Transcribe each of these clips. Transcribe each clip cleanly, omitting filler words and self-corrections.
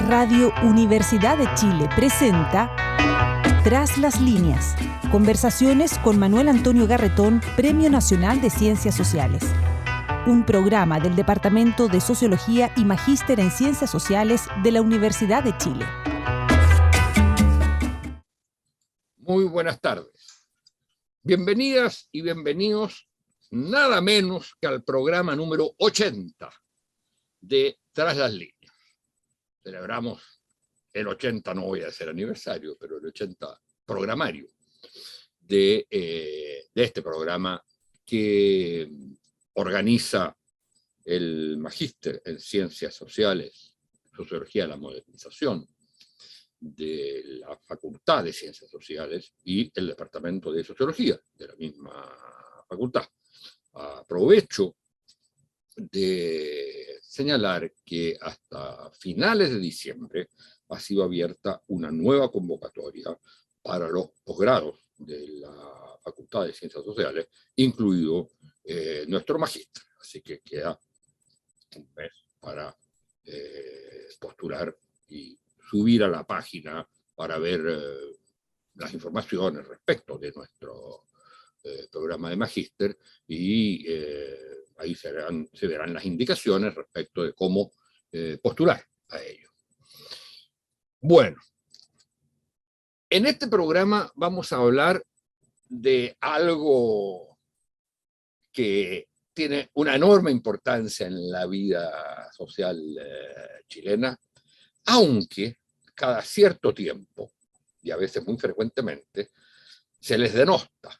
Radio Universidad de Chile presenta Tras las líneas. Conversaciones con Manuel Antonio Garretón, Premio Nacional de Ciencias Sociales. Un programa del Departamento de Sociología y Magíster en Ciencias Sociales de la Universidad de Chile. Muy buenas tardes. Bienvenidas y bienvenidos nada menos que al programa número 80 de Tras las líneas. Celebramos el 80, no voy a hacer aniversario, pero el 80 programario de este programa que organiza el Magíster en Ciencias Sociales, Sociología de la Modernización de la Facultad de Ciencias Sociales y el Departamento de Sociología de la misma facultad. Aprovecho de señalar que hasta finales de diciembre ha sido abierta una nueva convocatoria para los posgrados de la Facultad de Ciencias Sociales, incluido nuestro magíster. Así que queda un mes para postular y subir a la página para ver las informaciones respecto de nuestro programa de magíster y ahí se verán las indicaciones respecto de cómo postular a ello. Bueno, en este programa vamos a hablar de algo que tiene una enorme importancia en la vida social chilena, aunque cada cierto tiempo, y a veces muy frecuentemente, se les denosta,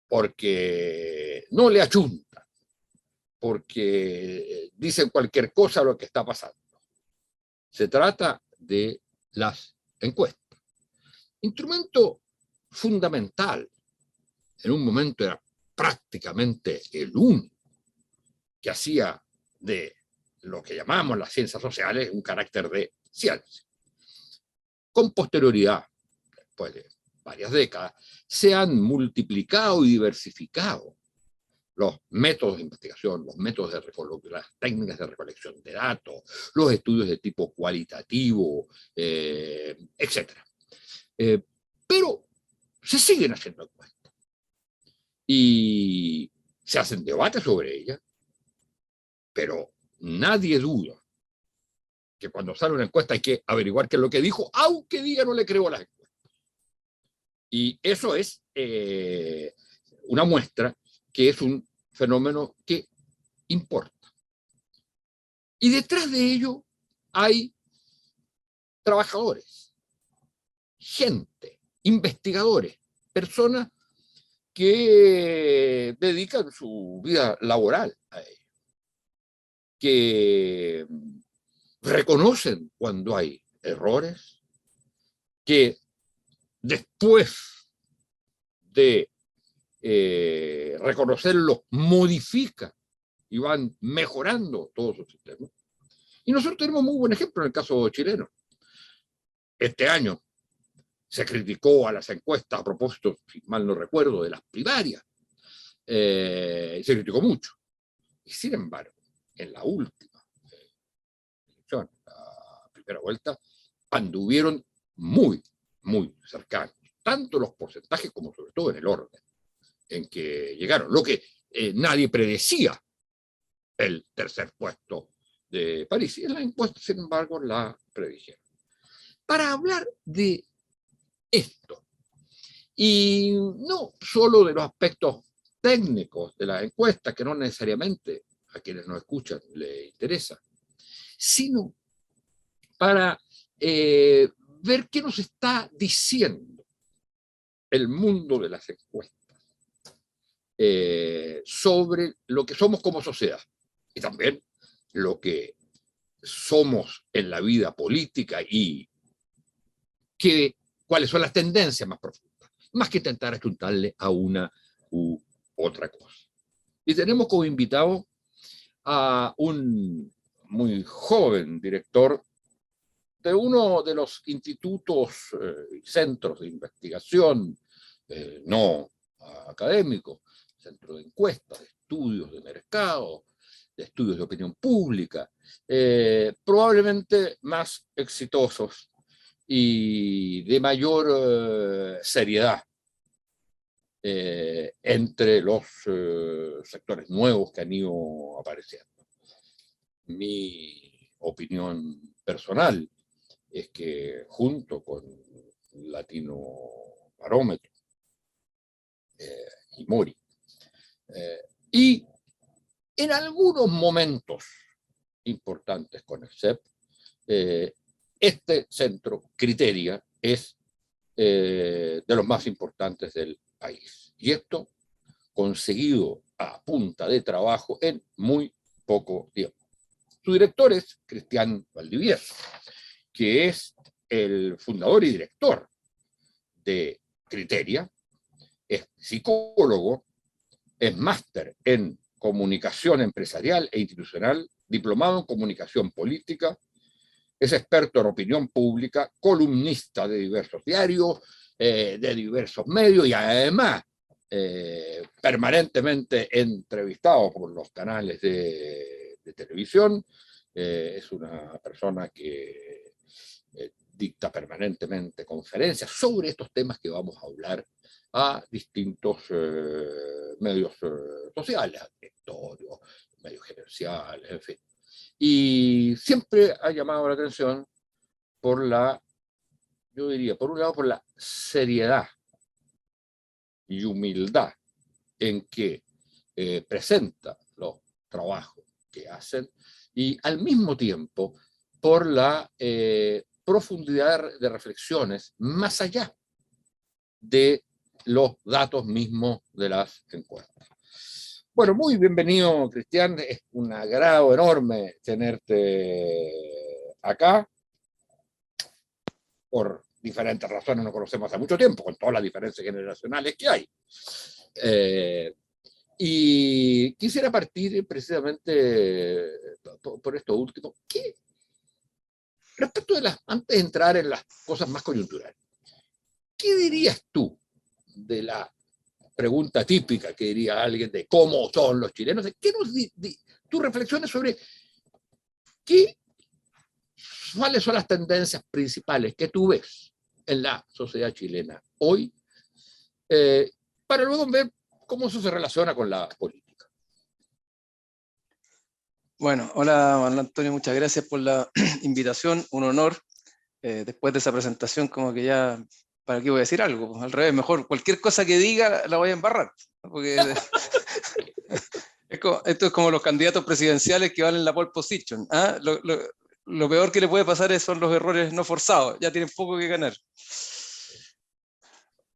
porque no le achuntan, porque dicen cualquier cosa a lo que está pasando. Se trata de las encuestas. Instrumento fundamental, en un momento era prácticamente el único que hacía de lo que llamamos las ciencias sociales un carácter de ciencia. Con posterioridad, después de varias décadas, se han multiplicado y diversificado los métodos de investigación, los métodos de las técnicas de recolección de datos, los estudios de tipo cualitativo, etc. Pero se siguen haciendo encuestas y se hacen debates sobre ellas, pero nadie duda que cuando sale una encuesta hay que averiguar qué es lo que dijo, aunque diga no le creo a las encuestas. Y eso es una muestra que es un fenómeno que importa. Y detrás de ello hay trabajadores, gente, investigadores, personas que dedican su vida laboral a ello, que reconocen cuando hay errores, que después de reconocerlos modifican y van mejorando todos sus sistemas. Y nosotros tenemos muy buen ejemplo en el caso chileno. Este año se criticó a las encuestas a propósito, si mal no recuerdo, de las primarias. Se criticó mucho. Y sin embargo, en la última elección, la primera vuelta, anduvieron muy, muy cercanos. Tanto los porcentajes como sobre todo en el orden en que llegaron. Lo que nadie predecía, el tercer puesto de París. Y en la encuesta, sin embargo, la predijeron. Para hablar de esto, y no solo de los aspectos técnicos de las encuestas, que no necesariamente a quienes nos escuchan les interesa, sino para ver qué nos está diciendo el mundo de las encuestas sobre lo que somos como sociedad y también lo que somos en la vida política y cuáles son las tendencias más profundas, más que intentar apuntarle a una u otra cosa. Y tenemos como invitado a un muy joven director de uno de los institutos y centros de investigación no académicos, centro de encuestas, de estudios de mercado, de estudios de opinión pública, probablemente más exitosos y de mayor seriedad entre los sectores nuevos que han ido apareciendo. Mi opinión personal es que junto con Latino Barómetro y Mori, y en algunos momentos importantes con el CEP, este centro Criteria es de los más importantes del país. Y esto conseguido a punta de trabajo en muy poco tiempo. Su director es Cristian Valdivieso, que es el fundador y director de Criteria, es psicólogo, es máster en comunicación empresarial e institucional, diplomado en comunicación política, es experto en opinión pública, columnista de diversos diarios, de diversos medios y además permanentemente entrevistado por los canales de televisión. Es una persona que dicta permanentemente conferencias sobre estos temas que vamos a hablar a distintos medios sociales, directorios, medios gerenciales, en fin. Y siempre ha llamado la atención por la, yo diría, por un lado, por la seriedad y humildad en que presenta los trabajos que hacen y al mismo tiempo por la profundidad de reflexiones más allá de los datos mismos de las encuestas. Bueno, muy bienvenido, Cristian. Es un agrado enorme tenerte acá. Por diferentes razones nos conocemos hace mucho tiempo, con todas las diferencias generacionales que hay. Y quisiera partir precisamente por esto último. ¿Qué? Respecto de las, antes de entrar en las cosas más coyunturales, ¿qué dirías tú de la pregunta típica que diría alguien de cómo son los chilenos? ¿Qué nos tus reflexiones sobre cuáles son las tendencias principales que tú ves en la sociedad chilena hoy, para luego ver cómo eso se relaciona con la política? Bueno, hola Manuel Antonio, muchas gracias por la invitación, un honor. Después de esa presentación, como que ya, ¿para qué voy a decir algo? Al revés, mejor cualquier cosa que diga la voy a embarrar, porque esto es como los candidatos presidenciales que van en la pole position, ¿ah? Lo peor que le puede pasar son los errores no forzados, ya tienen poco que ganar.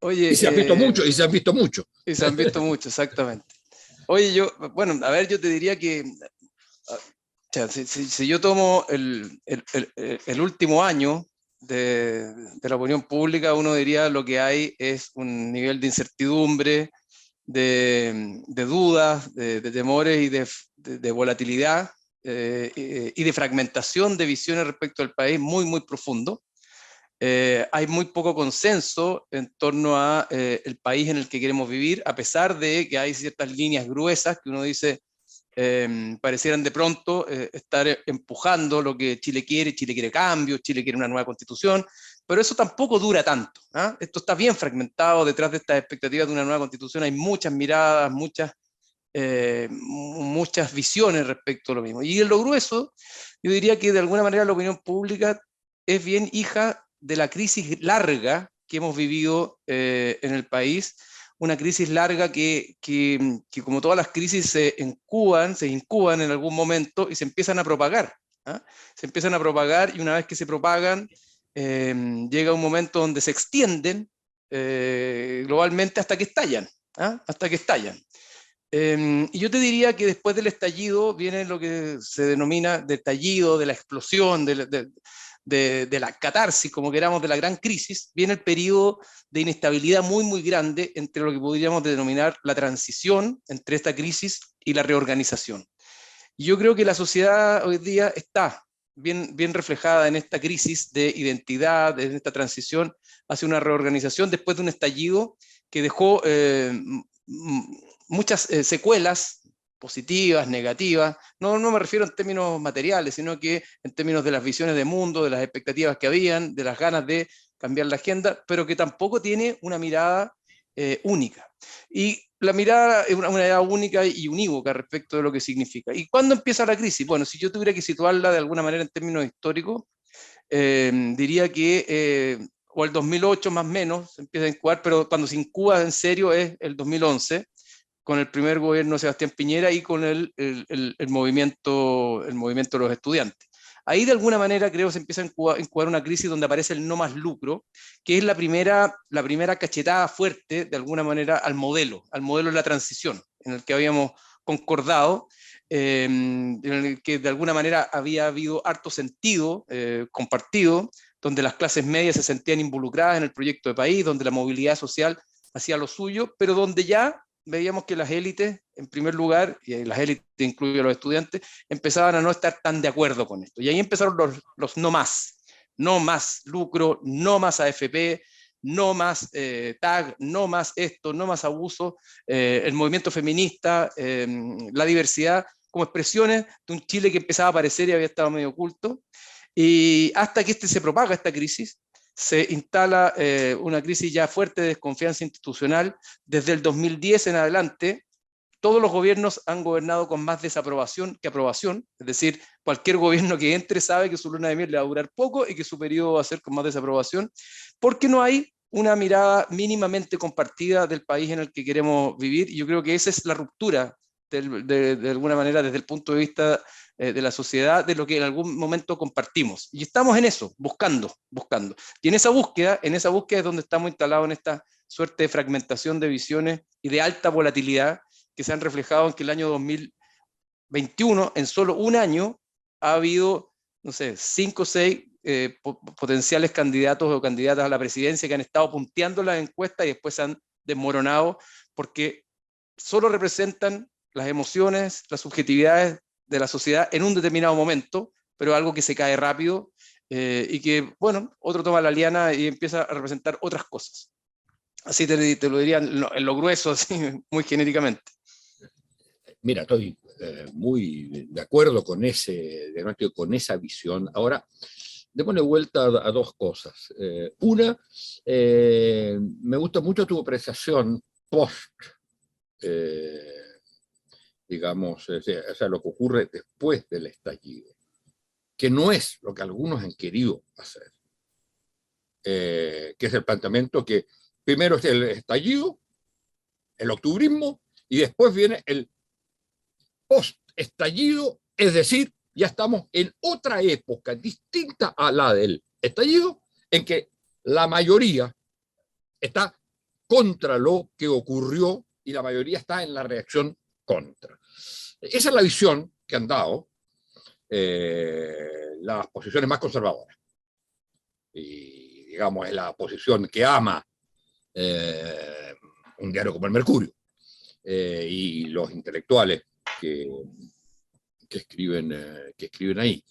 Oye, y se han visto mucho, y se han visto mucho. Y se han visto mucho, exactamente. Oye, bueno, a ver, yo te diría que, si yo tomo el último año de la opinión pública, uno diría lo que hay es un nivel de incertidumbre, de dudas, de temores y de volatilidad y de fragmentación de visiones respecto al país muy, muy profundo. Hay muy poco consenso en torno a el país en el que queremos vivir, a pesar de que hay ciertas líneas gruesas que uno dice parecieran de pronto estar empujando lo que Chile quiere cambio, Chile quiere una nueva constitución, pero eso tampoco dura tanto, ¿eh? Esto está bien fragmentado, detrás de estas expectativas de una nueva constitución hay muchas miradas, muchas visiones respecto a lo mismo. Y en lo grueso, yo diría que de alguna manera la opinión pública es bien hija de la crisis larga que hemos vivido en el país, una crisis larga que como todas las crisis se incuban en algún momento y se empiezan a propagar. ¿Ah? Se empiezan a propagar y una vez que se propagan, llega un momento donde se extienden globalmente hasta que estallan. ¿Ah? Hasta que estallan. Y yo te diría que después del estallido viene lo que se denomina de estallido, de la explosión, de la catarsis, como queramos, de la gran crisis, viene el periodo de inestabilidad muy, muy grande entre lo que podríamos denominar la transición entre esta crisis y la reorganización. Y yo creo que la sociedad hoy día está bien reflejada en esta crisis de identidad, en esta transición hacia una reorganización después de un estallido que dejó muchas secuelas positivas, negativas. No me refiero en términos materiales, sino que en términos de las visiones de mundo, de las expectativas que habían, de las ganas de cambiar la agenda, pero que tampoco tiene una mirada única. Y la mirada es una mirada única y unívoca respecto de lo que significa. ¿Y cuándo empieza la crisis? Bueno, si yo tuviera que situarla de alguna manera en términos históricos, diría que o el 2008 más o menos se empieza a incubar, pero cuando se incuba en serio es el 2011, con el primer gobierno de Sebastián Piñera y con el movimiento de los estudiantes. Ahí de alguna manera creo que se empieza a incubar una crisis donde aparece el no más lucro, que es la primera cachetada fuerte de alguna manera al modelo de la transición, en el que habíamos concordado, en el que de alguna manera había habido harto sentido compartido, donde las clases medias se sentían involucradas en el proyecto de país, donde la movilidad social hacía lo suyo, pero donde ya veíamos que las élites, en primer lugar, y las élites incluyen a los estudiantes, empezaban a no estar tan de acuerdo con esto. Y ahí empezaron los no más lucro, no más AFP, no más tag, no más esto, no más abuso, el movimiento feminista, la diversidad, como expresiones de un Chile que empezaba a aparecer y había estado medio oculto. Y hasta que se propaga esta crisis, se instala una crisis ya fuerte de desconfianza institucional. Desde el 2010 en adelante, todos los gobiernos han gobernado con más desaprobación que aprobación, es decir, cualquier gobierno que entre sabe que su luna de miel le va a durar poco y que su periodo va a ser con más desaprobación, porque no hay una mirada mínimamente compartida del país en el que queremos vivir, y yo creo que esa es la ruptura, de alguna manera, desde el punto de vista de la sociedad, de lo que en algún momento compartimos. Y estamos en eso, buscando. Y en esa búsqueda es donde estamos instalados, en esta suerte de fragmentación de visiones y de alta volatilidad que se han reflejado en que el año 2021, en solo un año, ha habido, no sé, 5 o 6 potenciales candidatos o candidatas a la presidencia que han estado punteando las encuestas y después se han desmoronado porque solo representan las emociones, las subjetividades de la sociedad en un determinado momento, pero algo que se cae rápido y que, bueno, otro toma la liana y empieza a representar otras cosas. Así te lo diría en lo grueso, así, muy genéricamente. Mira, estoy muy de acuerdo con ese diagnóstico, con esa visión. Ahora, démosle vuelta a dos cosas. Una, me gusta mucho tu apreciación post, digamos, o sea, lo que ocurre después del estallido, que no es lo que algunos han querido hacer, que es el planteamiento que primero es el estallido, el octubrismo, y después viene el post-estallido, es decir, ya estamos en otra época distinta a la del estallido, en que la mayoría está contra lo que ocurrió y la mayoría está en la reacción contra. Esa es la visión que han dado las posiciones más conservadoras. Y, digamos, es la posición que ama un diario como El Mercurio y los intelectuales que escriben ahí.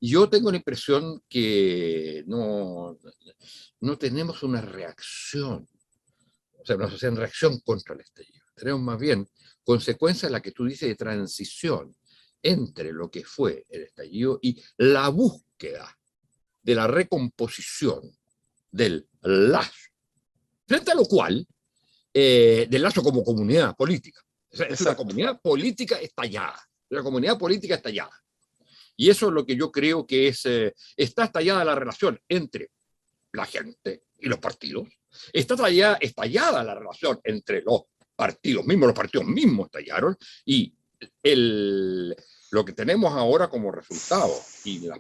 Y yo tengo la impresión que no tenemos una reacción, o sea, no se en reacción contra el estallido. Tenemos más bien consecuencias, la que tú dices, de transición entre lo que fue el estallido y la búsqueda de la recomposición del lazo, frente a lo cual, del lazo como comunidad política. O sea, es una comunidad política estallada. La comunidad política estallada. Y eso es lo que yo creo que está estallada la relación entre la gente y los partidos. Está estallada la relación entre los partidos mismos estallaron, y lo que tenemos ahora como resultado y la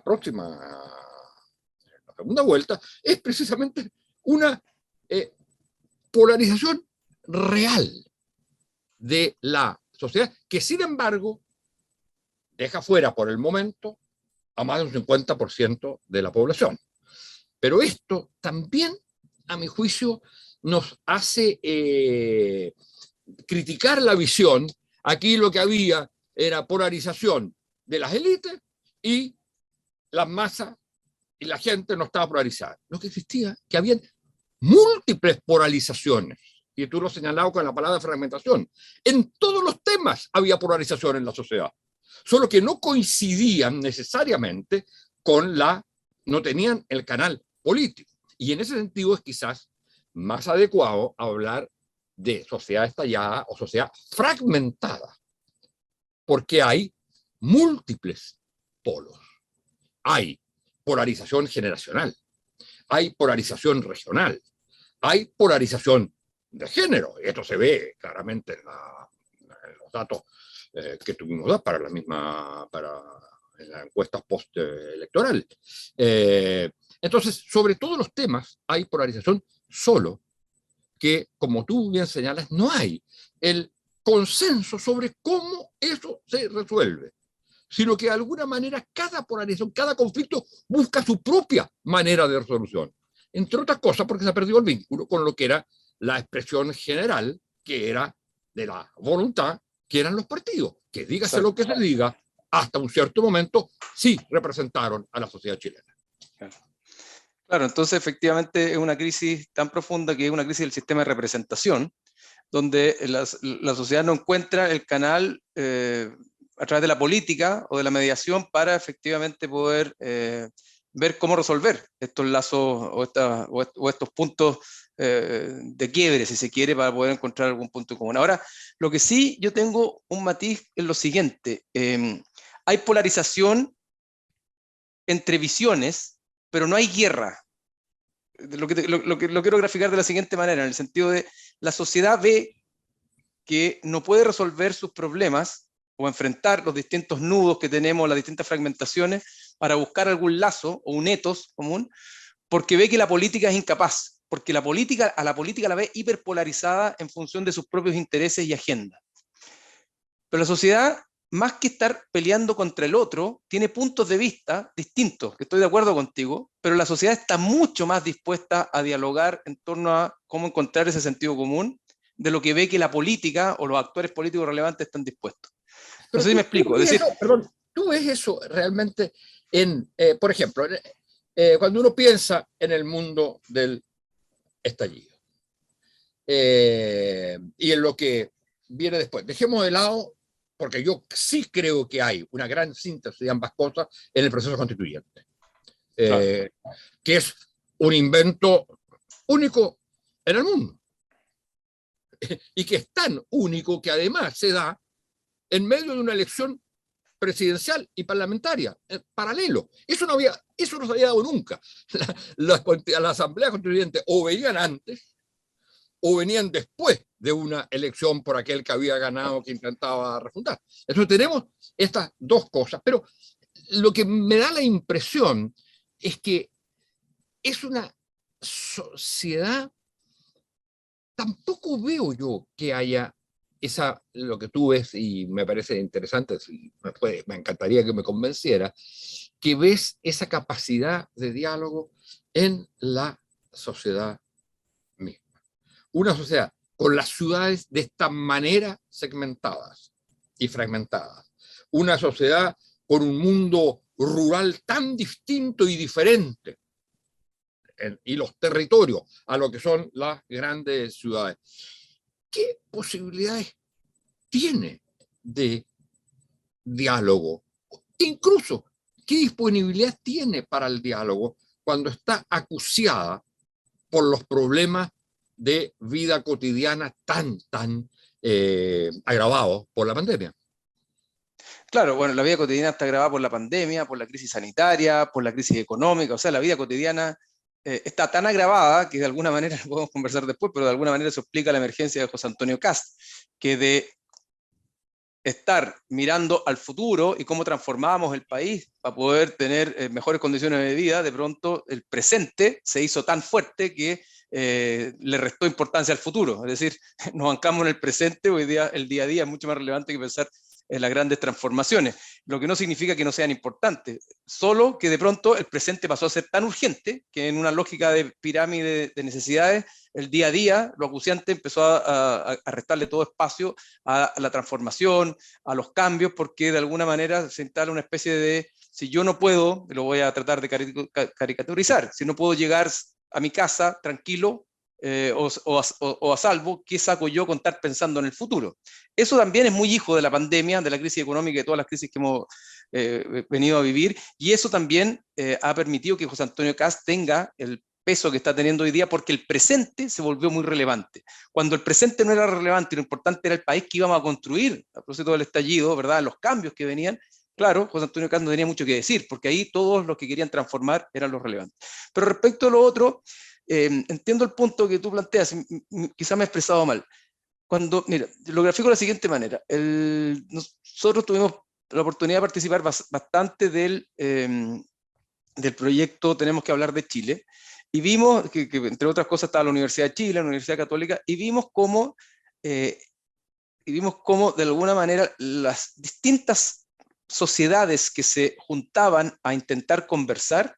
segunda vuelta es precisamente una polarización real de la sociedad, que sin embargo deja fuera por el momento a más de un 50% de la población. Pero esto también, a mi juicio, nos hace criticar la visión. Aquí lo que había era polarización de las élites y las masas, y la gente no estaba polarizada. Lo que existía, que habían múltiples polarizaciones y tú lo has señalado con la palabra fragmentación. En todos los temas había polarización en la sociedad, solo que no coincidían necesariamente no tenían el canal político. Y en ese sentido es quizás más adecuado hablar de sociedad estallada o sociedad fragmentada, porque hay múltiples polos. Hay polarización generacional, hay polarización regional, hay polarización de género, y esto se ve claramente en los datos que tuvimos para en las encuestas post-electorales. Entonces, sobre todos los temas hay polarización, solo que, como tú bien señalas, no hay el consenso sobre cómo eso se resuelve, sino que de alguna manera cada polarización, cada conflicto busca su propia manera de resolución. Entre otras cosas porque se ha perdido el vínculo con lo que era la expresión general, que era de la voluntad, que eran los partidos, que dígase lo que se diga, hasta un cierto momento sí representaron a la sociedad chilena. Claro, entonces efectivamente es una crisis tan profunda que es una crisis del sistema de representación, donde la sociedad no encuentra el canal a través de la política o de la mediación para efectivamente poder ver cómo resolver estos lazos o estos puntos de quiebre, si se quiere, para poder encontrar algún punto común. Ahora, lo que sí yo tengo un matiz es lo siguiente. Hay polarización entre visiones, pero no hay guerra. Lo quiero graficar de la siguiente manera, en el sentido de la sociedad ve que no puede resolver sus problemas o enfrentar los distintos nudos que tenemos, las distintas fragmentaciones, para buscar algún lazo o un etos común, porque ve que la política es incapaz, porque a la política la ve hiperpolarizada en función de sus propios intereses y agendas. Pero la sociedad, más que estar peleando contra el otro, tiene puntos de vista distintos, que estoy de acuerdo contigo, pero la sociedad está mucho más dispuesta a dialogar en torno a cómo encontrar ese sentido común de lo que ve que la política o los actores políticos relevantes están dispuestos. No sé si me explico. Es decir, perdón, tú ves eso realmente por ejemplo, cuando uno piensa en el mundo del estallido y en lo que viene después. Dejemos de lado, porque yo sí creo que hay una gran síntesis de ambas cosas en el proceso constituyente, que es un invento único en el mundo y que es tan único que además se da en medio de una elección presidencial y parlamentaria, paralelo. Eso no se había dado nunca. La Asamblea Constituyente o venían antes o venían después de una elección por aquel que había ganado, que intentaba refundar. Entonces tenemos estas dos cosas, pero lo que me da la impresión es que es una sociedad, tampoco veo yo que haya lo que tú ves, y me parece interesante, me encantaría que me convenciera, que ves esa capacidad de diálogo en la sociedad misma. Una sociedad con las ciudades de esta manera segmentadas y fragmentadas. Una sociedad con un mundo rural tan distinto y diferente, y los territorios a lo que son las grandes ciudades. ¿Qué posibilidades tiene de diálogo? Incluso, ¿qué disponibilidad tiene para el diálogo cuando está acuciada por los problemas de vida cotidiana tan agravados por la pandemia? Claro, bueno, la vida cotidiana está agravada por la pandemia, por la crisis sanitaria, por la crisis económica, o sea, la vida cotidiana está tan agravada que de alguna manera, lo podemos conversar después, pero de alguna manera eso explica la emergencia de José Antonio Kast, que de estar mirando al futuro y cómo transformábamos el país para poder tener mejores condiciones de vida, de pronto el presente se hizo tan fuerte que le restó importancia al futuro. Es decir, nos bancamos en el presente, hoy día el día a día es mucho más relevante que pensar en las grandes transformaciones, lo que no significa que no sean importantes, solo que de pronto el presente pasó a ser tan urgente que en una lógica de pirámide de necesidades, el día a día, lo acuciante empezó a restarle todo espacio a la transformación, a los cambios, porque de alguna manera se instala una especie de, si yo no puedo, lo voy a tratar de caricaturizar, si no puedo llegar a mi casa tranquilo, o a salvo, ¿qué saco yo con estar pensando en el futuro? Eso también es muy hijo de la pandemia, de la crisis económica y de todas las crisis que hemos venido a vivir, y eso también ha permitido que José Antonio Kast tenga el peso que está teniendo hoy día, porque el presente se volvió muy relevante. Cuando el presente no era relevante y lo importante era el país que íbamos a construir a propósito del estallido, ¿verdad? Los cambios que venían, claro, José Antonio Kast no tenía mucho que decir, porque ahí todos los que querían transformar eran los relevantes. Pero respecto a lo otro, entiendo el punto que tú planteas, quizá me he expresado mal. Mira, lo grafico de la siguiente manera. Nosotros tuvimos la oportunidad de participar bastante del proyecto Tenemos que hablar de Chile, y vimos que entre otras cosas estaba la Universidad de Chile, la Universidad Católica, y vimos cómo de alguna manera las distintas sociedades que se juntaban a intentar conversar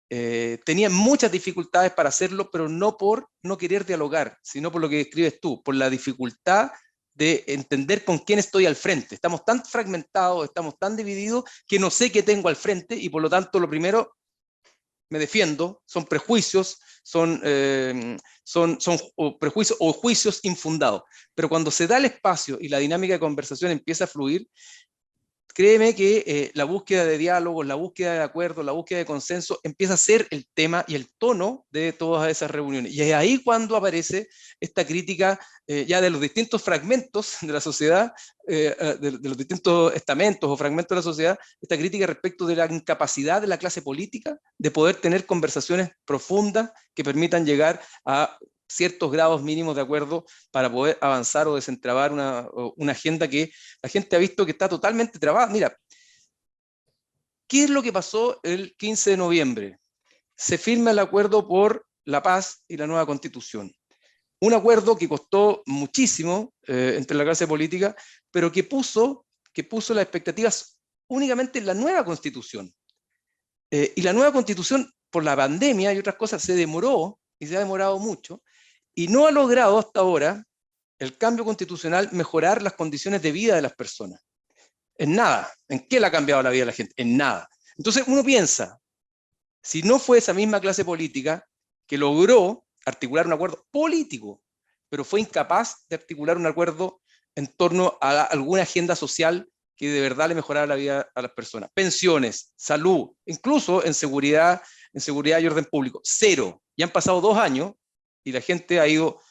tenían muchas dificultades para hacerlo, pero no por no querer dialogar, sino por lo que describes tú, por la dificultad de entender con quién estoy al frente. Estamos tan fragmentados, estamos tan divididos, que no sé qué tengo al frente, y por lo tanto lo primero, me defiendo, son prejuicios, son prejuicios o juicios infundados. Pero cuando se da el espacio y la dinámica de conversación empieza a fluir, créeme que la búsqueda de diálogos, la búsqueda de acuerdos, la búsqueda de consenso empieza a ser el tema y el tono de todas esas reuniones. Y es ahí cuando aparece esta crítica ya de los distintos fragmentos de la sociedad, de los distintos estamentos o fragmentos de la sociedad, esta crítica respecto de la incapacidad de la clase política de poder tener conversaciones profundas que permitan llegar a ciertos grados mínimos de acuerdo para poder avanzar o desentrabar una agenda que la gente ha visto que está totalmente trabada. Mira, ¿qué es lo que pasó el 15 de noviembre? Se firma el acuerdo por la paz y la nueva constitución. Un acuerdo que costó muchísimo entre la clase política, pero que puso las expectativas únicamente en la nueva constitución. Y la nueva constitución, por la pandemia y otras cosas, se demoró, y se ha demorado mucho, y no ha logrado hasta ahora el cambio constitucional mejorar las condiciones de vida de las personas. En nada. ¿En qué le ha cambiado la vida a la gente? En nada. Entonces uno piensa, si no fue esa misma clase política que logró articular un acuerdo político, pero fue incapaz de articular un acuerdo en torno a alguna agenda social que de verdad le mejorara la vida a las personas. Pensiones, salud, incluso en seguridad y orden público. Cero. Ya han pasado 2 años y la gente ha ido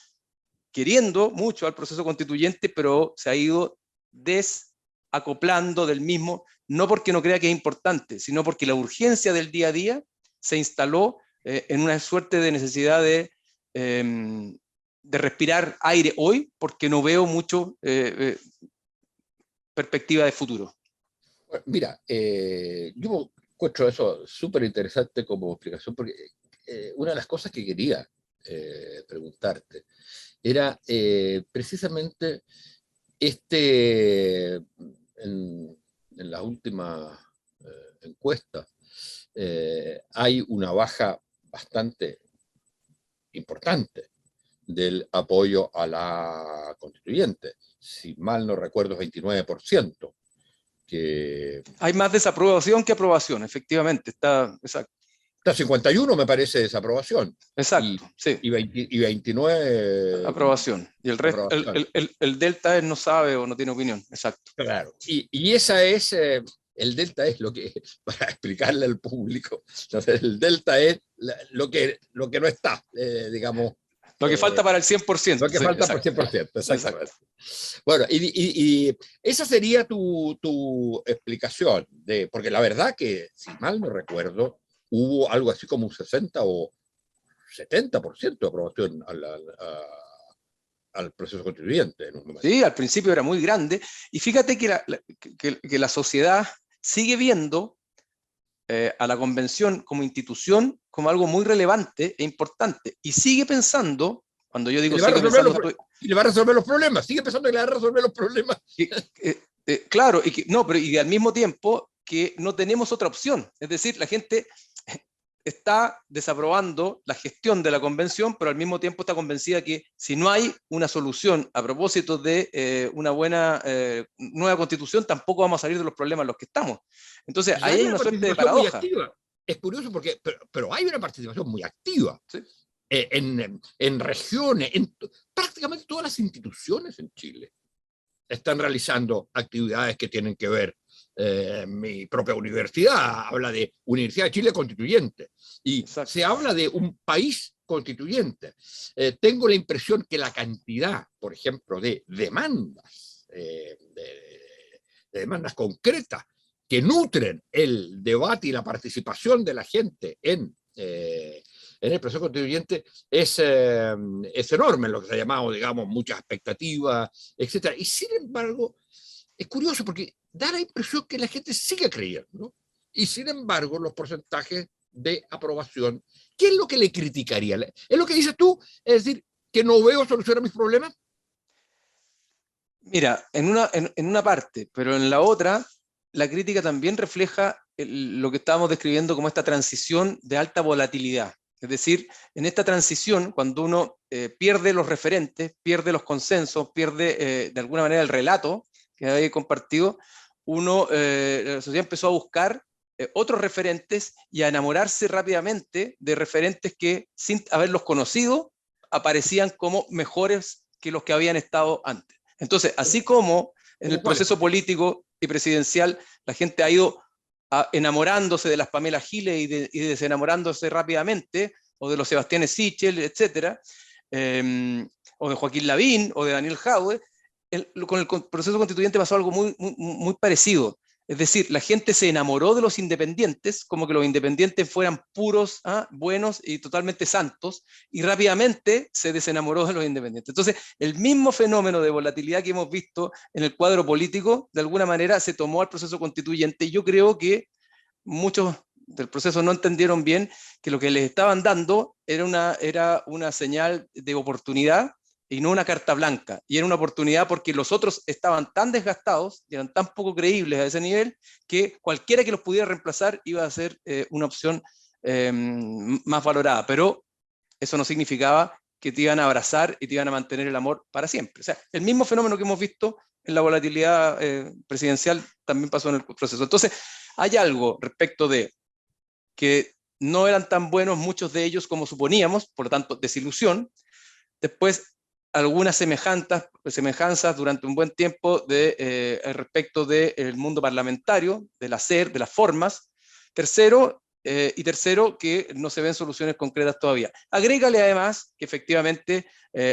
queriendo mucho al proceso constituyente, pero se ha ido desacoplando del mismo, no porque no crea que es importante, sino porque la urgencia del día a día se instaló en una suerte de necesidad de respirar aire hoy, porque no veo mucho perspectiva de futuro. Mira, yo encuentro eso súper interesante como explicación, porque una de las cosas que quería preguntarte era precisamente en las últimas encuestas hay una baja bastante importante del apoyo a la constituyente. Si mal no recuerdo, es 29%. Hay más desaprobación que aprobación, efectivamente, está exacto. Está 51, me parece, desaprobación. Exacto, sí. Y 29... aprobación. Y el resto, el delta es no sabe o no tiene opinión, exacto. Claro. Y esa es... el delta es lo que, para explicarle al público, entonces el delta es lo que no está, digamos. Lo que falta para el 100%. Lo que falta por 100%, exactamente. Bueno, y esa sería tu explicación, porque la verdad que, si mal no recuerdo, hubo algo así como un 60 o 70% de aprobación al proceso constituyente. En un momento. Sí, al principio era muy grande, y fíjate que la sociedad sigue viendo a la convención como institución como algo muy relevante e importante, y sigue pensando, cuando yo digo... Y le va a resolver los problemas, sigue pensando que le va a resolver los problemas. Claro, y al mismo tiempo que no tenemos otra opción, es decir, la gente está desaprobando la gestión de la convención, pero al mismo tiempo está convencida que si no hay una solución a propósito de una buena nueva constitución, tampoco vamos a salir de los problemas en los que estamos. Entonces, ahí hay una suerte de paradoja. Es curioso porque, pero hay una participación muy activa. ¿Sí? en regiones, prácticamente todas las instituciones en Chile están realizando actividades que tienen que ver. Mi propia universidad habla de Universidad de Chile Constituyente y Exacto. se habla de un país constituyente. Tengo la impresión que la cantidad, por ejemplo, de demandas, de demandas concretas que nutren el debate y la participación de la gente en el proceso constituyente es enorme, lo que se ha llamado, digamos, muchas expectativas, etc. Y sin embargo, es curioso porque da la impresión que la gente sigue creyendo, ¿no? Y sin embargo, los porcentajes de aprobación, ¿qué es lo que le criticaría? ¿Es lo que dices tú? Es decir, que no veo solución a mis problemas. Mira, en una parte, pero en la otra, la crítica también refleja lo que estábamos describiendo como esta transición de alta volatilidad. Es decir, en esta transición, cuando uno pierde los referentes, pierde los consensos, pierde de alguna manera el relato que había compartido, la sociedad empezó a buscar otros referentes y a enamorarse rápidamente de referentes que, sin haberlos conocido, aparecían como mejores que los que habían estado antes. Entonces, así como en el proceso político y presidencial la gente ha ido enamorándose de las Pamela Giles y desenamorándose rápidamente, o de los Sebastián Sichel, etcétera, o de Joaquín Lavín, o de Daniel Jadwe, con el proceso constituyente pasó algo muy parecido. Es decir, la gente se enamoró de los independientes, como que los independientes fueran puros, buenos y totalmente santos, y rápidamente se desenamoró de los independientes. Entonces, el mismo fenómeno de volatilidad que hemos visto en el cuadro político, de alguna manera se tomó al proceso constituyente, y yo creo que muchos del proceso no entendieron bien que lo que les estaban dando era una señal de oportunidad y no una carta blanca, y era una oportunidad porque los otros estaban tan desgastados y eran tan poco creíbles a ese nivel que cualquiera que los pudiera reemplazar iba a ser una opción más valorada, pero eso no significaba que te iban a abrazar y te iban a mantener el amor para siempre. O sea, el mismo fenómeno que hemos visto en la volatilidad presidencial también pasó en el proceso. Entonces, hay algo respecto de que no eran tan buenos muchos de ellos como suponíamos, por lo tanto, desilusión. Después, algunas semejanzas durante un buen tiempo respecto del mundo parlamentario, del hacer, de las formas. Tercero, que no se ven soluciones concretas todavía. Agrégale además que efectivamente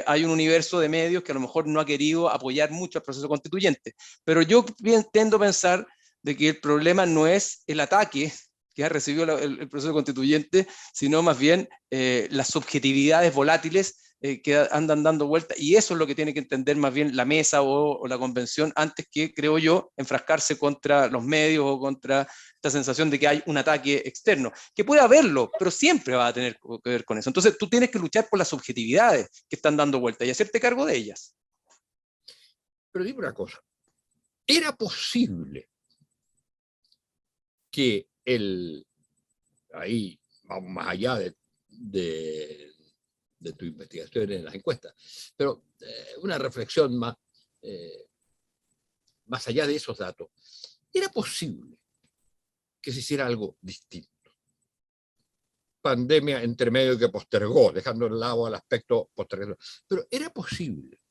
hay un universo de medios que a lo mejor no ha querido apoyar mucho al proceso constituyente. Pero yo tendo a pensar de que el problema no es el ataque que ha recibido el proceso constituyente, sino más bien las subjetividades volátiles que andan dando vueltas, y eso es lo que tiene que entender más bien la mesa o la convención, antes que, creo yo, enfrascarse contra los medios o contra esta sensación de que hay un ataque externo, que puede haberlo, pero siempre va a tener que ver con eso. Entonces tú tienes que luchar por las subjetividades que están dando vueltas y hacerte cargo de ellas. Pero dime una cosa, ¿era posible que ahí vamos más allá de tu investigación en las encuestas, pero una reflexión más allá de esos datos, ¿era posible que se hiciera algo distinto? Pandemia entre medio que postergó, dejando de lado el aspecto postergado, pero ¿era posible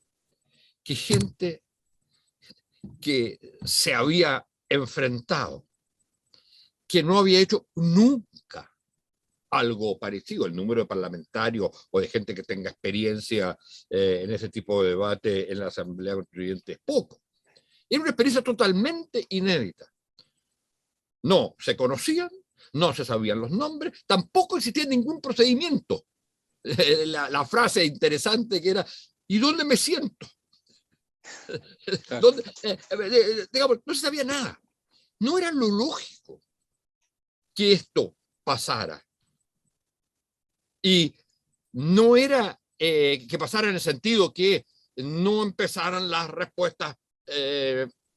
que gente que se había enfrentado, que no había hecho nunca algo parecido, el número de parlamentarios o de gente que tenga experiencia en ese tipo de debate en la Asamblea Constituyente es poco? Era una experiencia totalmente inédita. No se conocían, no se sabían los nombres, tampoco existía ningún procedimiento. La frase interesante que era, ¿y dónde me siento? Digamos, no se sabía nada. No era lo lógico que esto pasara. Y no era que pasara en el sentido que no empezaran las respuestas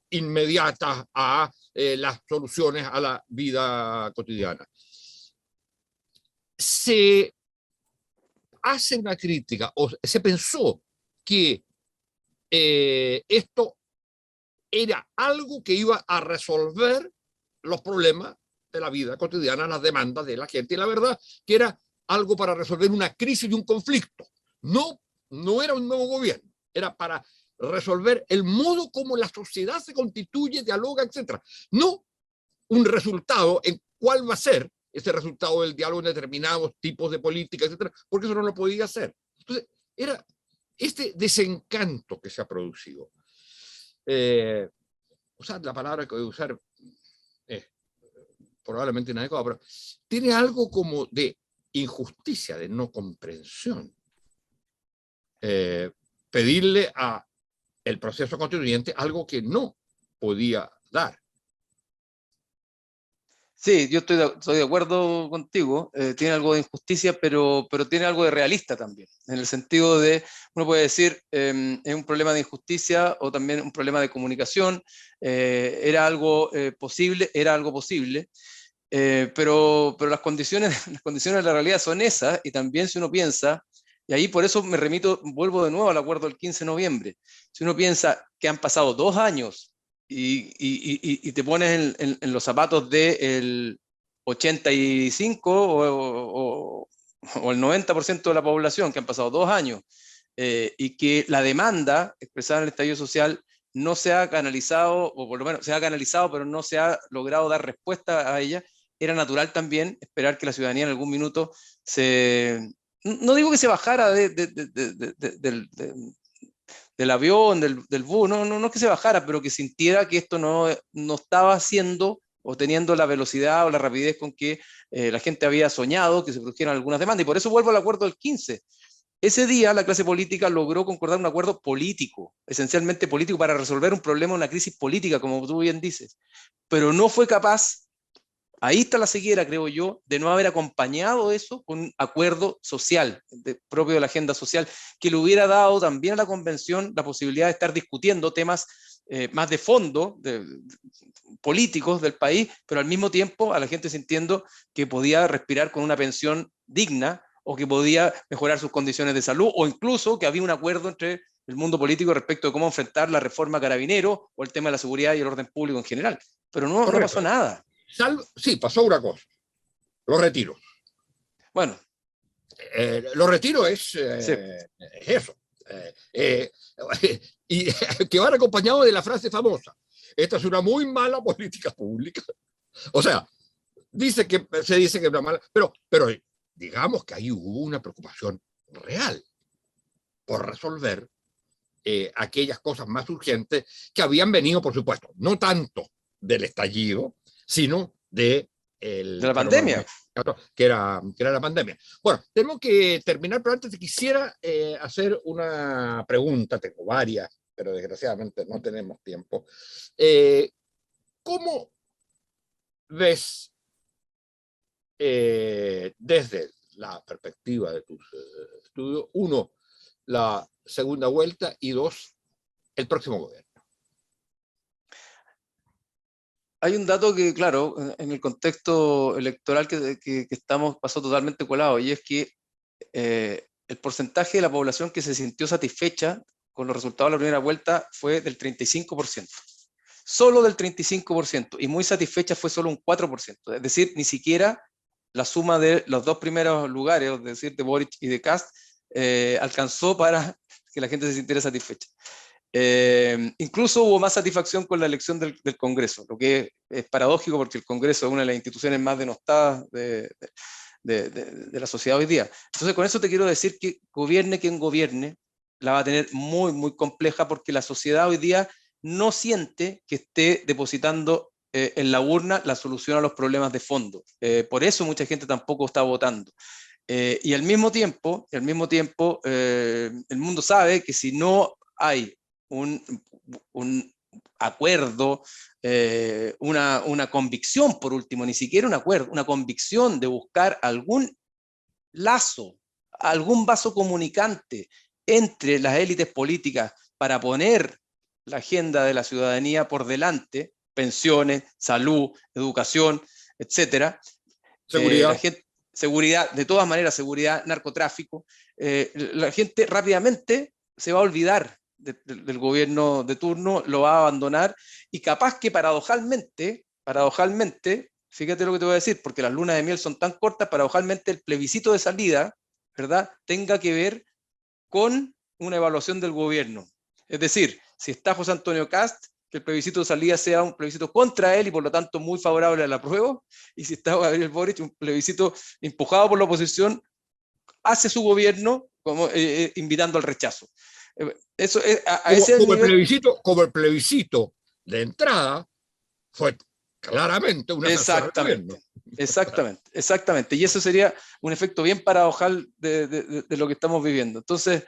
inmediatas a las soluciones a la vida cotidiana. Se hace una crítica, o se pensó que esto era algo que iba a resolver los problemas de la vida cotidiana, las demandas de la gente, y la verdad que era algo para resolver una crisis y un conflicto. No era un nuevo gobierno, era para resolver el modo como la sociedad se constituye, dialoga, etc. No un resultado en cuál va a ser ese resultado del diálogo en determinados tipos de política, etc., porque eso no lo podía hacer. Entonces, era este desencanto que se ha producido. Usar la palabra que voy a usar es probablemente inadecuada, pero tiene algo como de injusticia, de no comprensión. Pedirle a el proceso constituyente algo que no podía dar. Sí, yo estoy de acuerdo contigo, tiene algo de injusticia, pero tiene algo de realista también, en el sentido de, uno puede decir, es un problema de injusticia o también un problema de comunicación, era algo posible, pero las condiciones de la realidad son esas, y también si uno piensa, y ahí por eso me remito, vuelvo de nuevo al acuerdo del 15 de noviembre, si uno piensa que han pasado 2 años, y te pones en los zapatos del 85 o el 90% de la población, que han pasado 2 años, y que la demanda expresada en el estallido social no se ha canalizado, o por lo menos se ha canalizado, pero no se ha logrado dar respuesta a ella, era natural también esperar que la ciudadanía en algún minuto no digo que se bajara del avión, del bus, no que se bajara, pero que sintiera que esto no estaba haciendo o teniendo la velocidad o la rapidez con que la gente había soñado que se produjeran algunas demandas. Y por eso vuelvo al acuerdo del 15. Ese día la clase política logró concordar un acuerdo político, esencialmente político, para resolver un problema, una crisis política, como tú bien dices, pero no fue capaz. Ahí está la ceguera, creo yo, de no haber acompañado eso con un acuerdo social, propio de la agenda social, que le hubiera dado también a la convención la posibilidad de estar discutiendo temas más de fondo, políticos del país, pero al mismo tiempo a la gente sintiendo que podía respirar con una pensión digna o que podía mejorar sus condiciones de salud, o incluso que había un acuerdo entre el mundo político respecto de cómo enfrentar la reforma Carabinero o el tema de la seguridad y el orden público en general. Pero no pasó nada. Sí, pasó una cosa, los retiros. Bueno. Los retiros es eso. Y que van acompañados de la frase famosa: esta es una muy mala política pública. O sea, se dice que es una mala, pero digamos que ahí hubo una preocupación real por resolver aquellas cosas más urgentes que habían venido, por supuesto, no tanto del estallido, sino de la pandemia. Que era la pandemia. Bueno, tenemos que terminar, pero antes quisiera hacer una pregunta, tengo varias, pero desgraciadamente no tenemos tiempo. ¿Cómo ves desde la perspectiva de tus estudios, 1, la segunda vuelta, y 2, el próximo gobierno? Hay un dato que, claro, en el contexto electoral que estamos, pasó totalmente colado, y es que el porcentaje de la población que se sintió satisfecha con los resultados de la primera vuelta fue del 35%. Solo del 35%, y muy satisfecha fue solo un 4%. Es decir, ni siquiera la suma de los 2 primeros lugares, es decir, de Boric y de Kast, alcanzó para que la gente se sintiera satisfecha. Incluso hubo más satisfacción con la elección del Congreso, lo que es paradójico porque el Congreso es una de las instituciones más denostadas de la sociedad hoy día. Entonces, con eso te quiero decir que gobierne quien gobierne, la va a tener muy, muy compleja, porque la sociedad hoy día no siente que esté depositando en la urna la solución a los problemas de fondo. Por eso mucha gente tampoco está votando. Y al mismo tiempo, el mundo sabe que si no hay un acuerdo, una convicción, por último, ni siquiera un acuerdo, una convicción de buscar algún lazo, algún vaso comunicante entre las élites políticas para poner la agenda de la ciudadanía por delante, pensiones, salud, educación, etcétera. Seguridad. Seguridad, de todas maneras, seguridad, narcotráfico. La gente rápidamente se va a olvidar del gobierno de turno, lo va a abandonar, y capaz que paradojalmente, fíjate lo que te voy a decir, porque las lunas de miel son tan cortas, paradojalmente el plebiscito de salida, ¿verdad?, tenga que ver con una evaluación del gobierno. Es decir, si está José Antonio Kast, que el plebiscito de salida sea un plebiscito contra él y por lo tanto muy favorable al apruebo, y si está Gabriel Boric, un plebiscito empujado por la oposición hacia su gobierno, como, invitando al rechazo. Eso es, como el plebiscito de entrada fue claramente una exactamente. Y eso sería un efecto bien paradojal de lo que estamos viviendo. Entonces,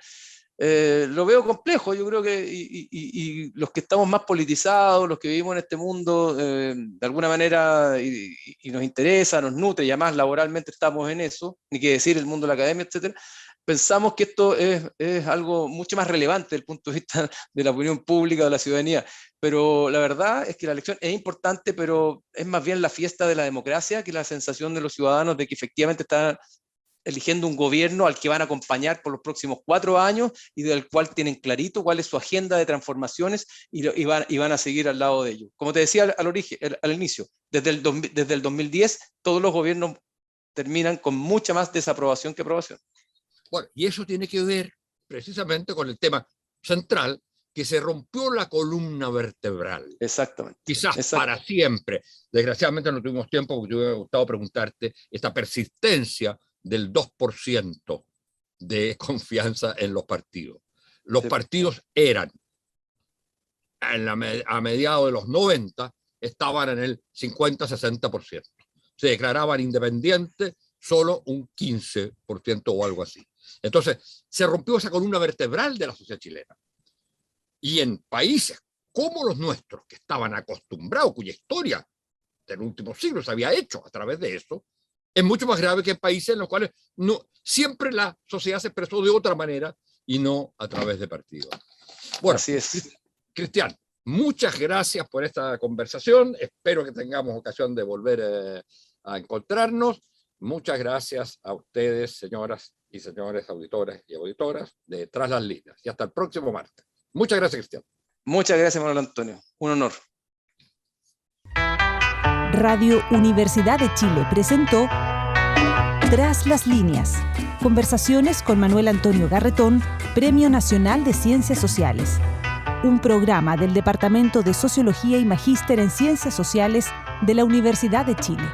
lo veo complejo. Yo creo que y los que estamos más politizados, los que vivimos en este mundo, de alguna manera, y nos interesa, nos nutre, y además laboralmente estamos en eso, ni que decir el mundo de la academia, etcétera, pensamos que esto es algo mucho más relevante desde el punto de vista de la opinión pública, de la ciudadanía. Pero la verdad es que la elección es importante, pero es más bien la fiesta de la democracia que la sensación de los ciudadanos de que efectivamente están eligiendo un gobierno al que van a acompañar por los próximos 4 años y del cual tienen clarito cuál es su agenda de transformaciones y van a seguir al lado de ellos. Como te decía al inicio, desde el 2010 todos los gobiernos terminan con mucha más desaprobación que aprobación. Bueno, y eso tiene que ver precisamente con el tema central, que se rompió la columna vertebral. Exactamente. Quizás para siempre. Desgraciadamente no tuvimos tiempo, porque me hubiera gustado preguntarte esta persistencia del 2% de confianza en los partidos. Los partidos eran, a mediados de los 90, estaban en el 50-60%. Se declaraban independientes solo un 15% o algo así. Entonces, se rompió esa columna vertebral de la sociedad chilena. Y en países como los nuestros, que estaban acostumbrados, cuya historia del último siglo se había hecho a través de eso, es mucho más grave que en países en los cuales siempre la sociedad se expresó de otra manera y no a través de partidos. Bueno, así es. Cristian, muchas gracias por esta conversación. Espero que tengamos ocasión de volver a encontrarnos. Muchas gracias a ustedes, señoras y señores auditores y auditoras de Tras las Líneas. Y hasta el próximo martes. Muchas gracias, Cristian. Muchas gracias, Manuel Antonio. Un honor. Radio Universidad de Chile presentó Tras las Líneas. Conversaciones con Manuel Antonio Garretón, Premio Nacional de Ciencias Sociales. Un programa del Departamento de Sociología y Magíster en Ciencias Sociales de la Universidad de Chile.